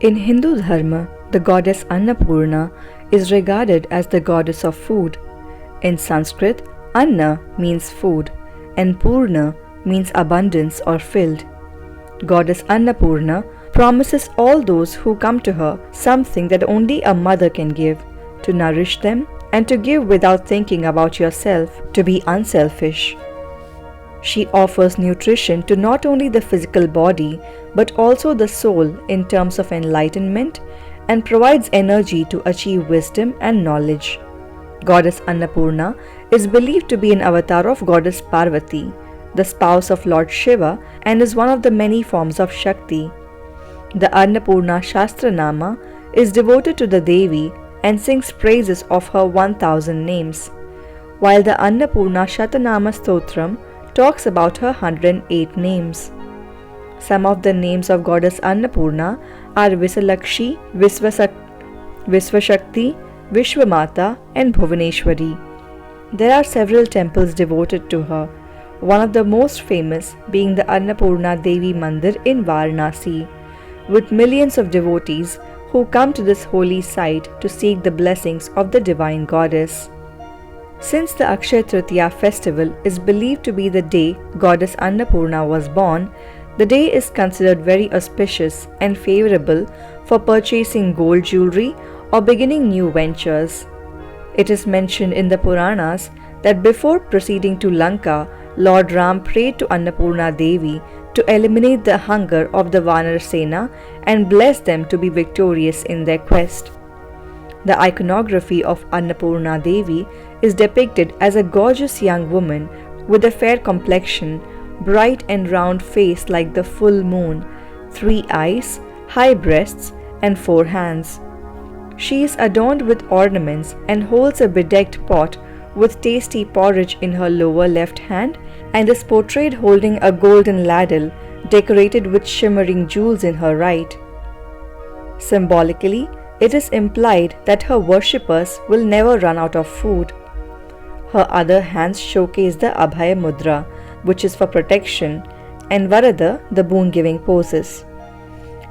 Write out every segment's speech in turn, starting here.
In Hindu Dharma, the goddess Annapurna is regarded as the goddess of food. In Sanskrit, Anna means food and Purna means abundance or filled. Goddess Annapurna promises all those who come to her something that only a mother can give, to nourish them and to give without thinking about yourself, to be unselfish. She offers nutrition to not only the physical body but also the soul in terms of enlightenment and provides energy to achieve wisdom and knowledge. Goddess Annapurna is believed to be an avatar of Goddess Parvati, the spouse of Lord Shiva, and is one of the many forms of Shakti. The Annapurna Shastranama is devoted to the Devi and sings praises of her 1000 names, while the Annapurna Shatanama Stotram talks about her 108 names. Some of the names of Goddess Annapurna are Visalakshi, Visvashakti, Vishwamata, and Bhuvaneshwari. There are several temples devoted to her, one of the most famous being the Annapurna Devi Mandir in Varanasi, with millions of devotees who come to this holy site to seek the blessings of the divine goddess. Since the Akshaya Tritiya festival is believed to be the day Goddess Annapurna was born, the day is considered very auspicious and favorable for purchasing gold jewelry or beginning new ventures. It is mentioned in the Puranas that before proceeding to Lanka, Lord Ram prayed to Annapurna Devi to eliminate the hunger of the Vanar Sena and bless them to be victorious in their quest. The iconography of Annapurna Devi is depicted as a gorgeous young woman with a fair complexion, bright and round face like the full moon, 3 eyes, high breasts, and 4 hands. She is adorned with ornaments and holds a bedecked pot with tasty porridge in her lower left hand and is portrayed holding a golden ladle decorated with shimmering jewels in her right. Symbolically, it is implied that her worshippers will never run out of food. Her other hands showcase the Abhaya Mudra, which is for protection, and Varada, the boon-giving poses.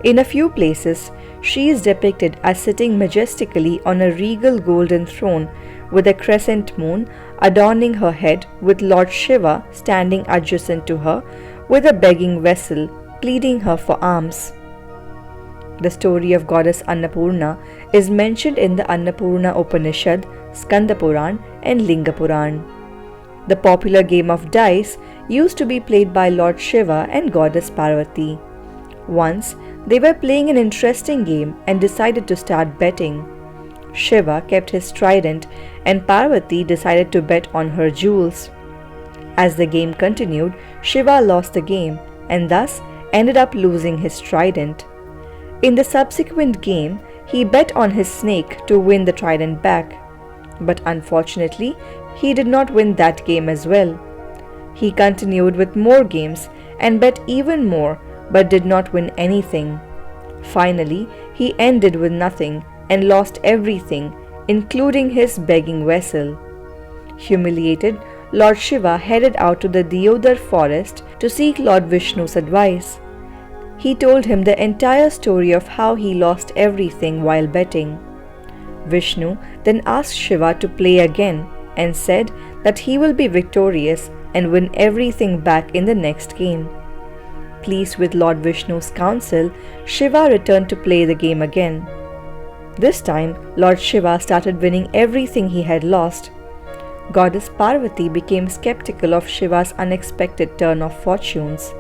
In a few places, she is depicted as sitting majestically on a regal golden throne with a crescent moon adorning her head, with Lord Shiva standing adjacent to her with a begging vessel pleading her for alms. The story of Goddess Annapurna is mentioned in the Annapurna Upanishad, Skanda Puran, and Linga Puran. The popular game of dice used to be played by Lord Shiva and Goddess Parvati. Once, they were playing an interesting game and decided to start betting. Shiva kept his trident and Parvati decided to bet on her jewels. As the game continued, Shiva lost the game and thus ended up losing his trident. In the subsequent game, he bet on his snake to win the trident back. But unfortunately, he did not win that game as well. He continued with more games and bet even more but did not win anything. Finally, he ended with nothing and lost everything, including his begging vessel. Humiliated, Lord Shiva headed out to the Deodar forest to seek Lord Vishnu's advice. He told him the entire story of how he lost everything while betting. Vishnu then asked Shiva to play again and said that he will be victorious and win everything back in the next game. Pleased with Lord Vishnu's counsel, Shiva returned to play the game again. This time, Lord Shiva started winning everything he had lost. Goddess Parvati became skeptical of Shiva's unexpected turn of fortunes.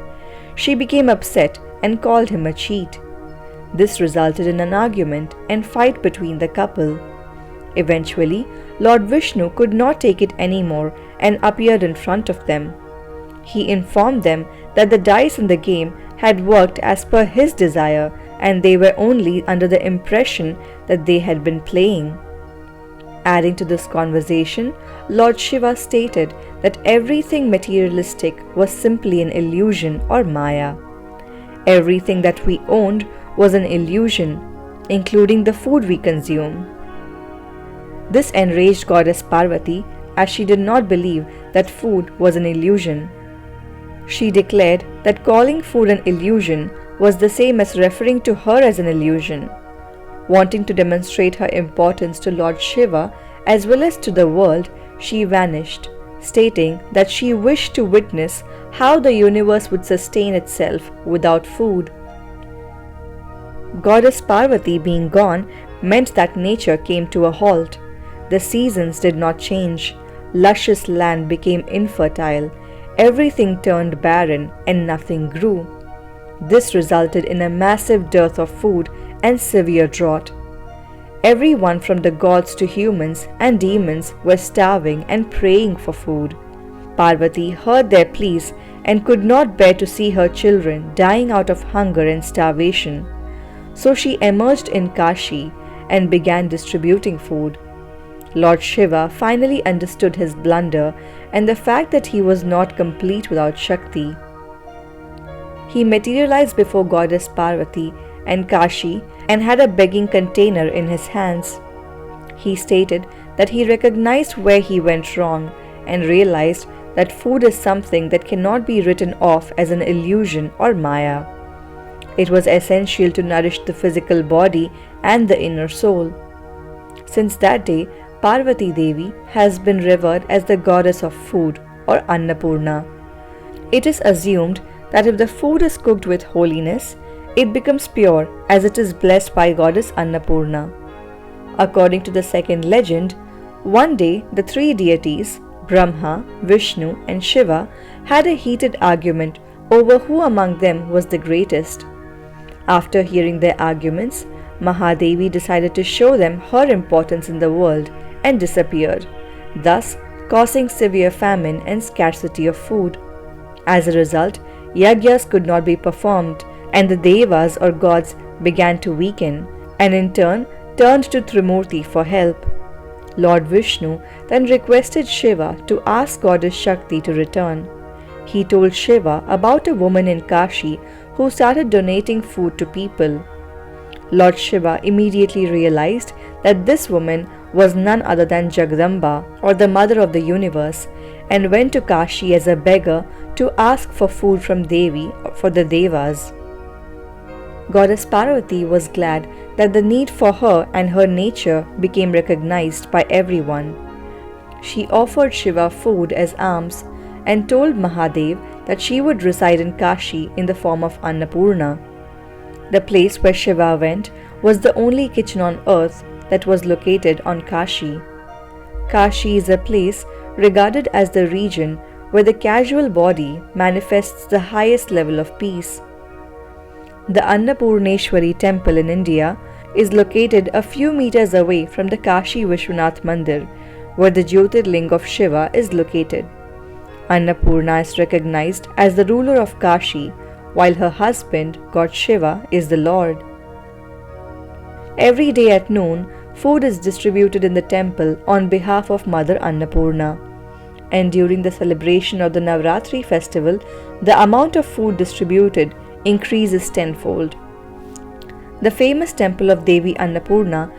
She became upset and called him a cheat. This resulted in an argument and fight between the couple. Eventually, Lord Vishnu could not take it anymore and appeared in front of them. He informed them that the dice in the game had worked as per his desire and they were only under the impression that they had been playing. Adding to this conversation, Lord Shiva stated that everything materialistic was simply an illusion or Maya. Everything that we owned was an illusion, including the food we consume. This enraged Goddess Parvati as she did not believe that food was an illusion. She declared that calling food an illusion was the same as referring to her as an illusion. Wanting to demonstrate her importance to Lord Shiva as well as to the world, she vanished, stating that she wished to witness how the universe would sustain itself without food. Goddess Parvati being gone meant that nature came to a halt. The seasons did not change. Luscious land became infertile. Everything turned barren and nothing grew. This resulted in a massive dearth of food and severe drought. Everyone from the gods to humans and demons were starving and praying for food. Parvati heard their pleas and could not bear to see her children dying out of hunger and starvation. So she emerged in Kashi and began distributing food. Lord Shiva finally understood his blunder and the fact that he was not complete without Shakti. He materialized before Goddess Parvati and Kashi and had a begging container in his hands. He stated that he recognized where he went wrong and realized that food is something that cannot be written off as an illusion or Maya. It was essential to nourish the physical body and the inner soul. Since that day, Parvati Devi has been revered as the goddess of food or Annapurna. It is assumed that if the food is cooked with holiness, it becomes pure as it is blessed by goddess Annapurna. According to the second legend, one day the three deities, Brahma, Vishnu and Shiva, had a heated argument over who among them was the greatest. After hearing their arguments, Mahadevi decided to show them her importance in the world and disappeared, thus causing severe famine and scarcity of food. As a result, yagyas could not be performed and the devas or gods began to weaken and in turn turned to Trimurti for help. Lord Vishnu then requested Shiva to ask goddess Shakti to return. He told Shiva about a woman in Kashi who started donating food to people. Lord Shiva immediately realized that this woman was none other than Jagdamba or the mother of the universe and went to Kashi as a beggar to ask for food from Devi for the Devas. Goddess Parvati was glad that the need for her and her nature became recognized by everyone. She offered Shiva food as alms and told Mahadev that she would reside in Kashi in the form of Annapurna. The place where Shiva went was the only kitchen on earth that was located on Kashi. Kashi is a place regarded as the region where the casual body manifests the highest level of peace. The Annapurneshwari temple in India is located a few meters away from the Kashi Vishwanath Mandir, where the Jyotirling of Shiva is located. Annapurna is recognized as the ruler of Kashi, while her husband, God Shiva, is the Lord. Every day at noon, food is distributed in the temple on behalf of Mother Annapurna. And during the celebration of the Navratri festival, the amount of food distributed increases tenfold. The famous temple of Devi Annapurna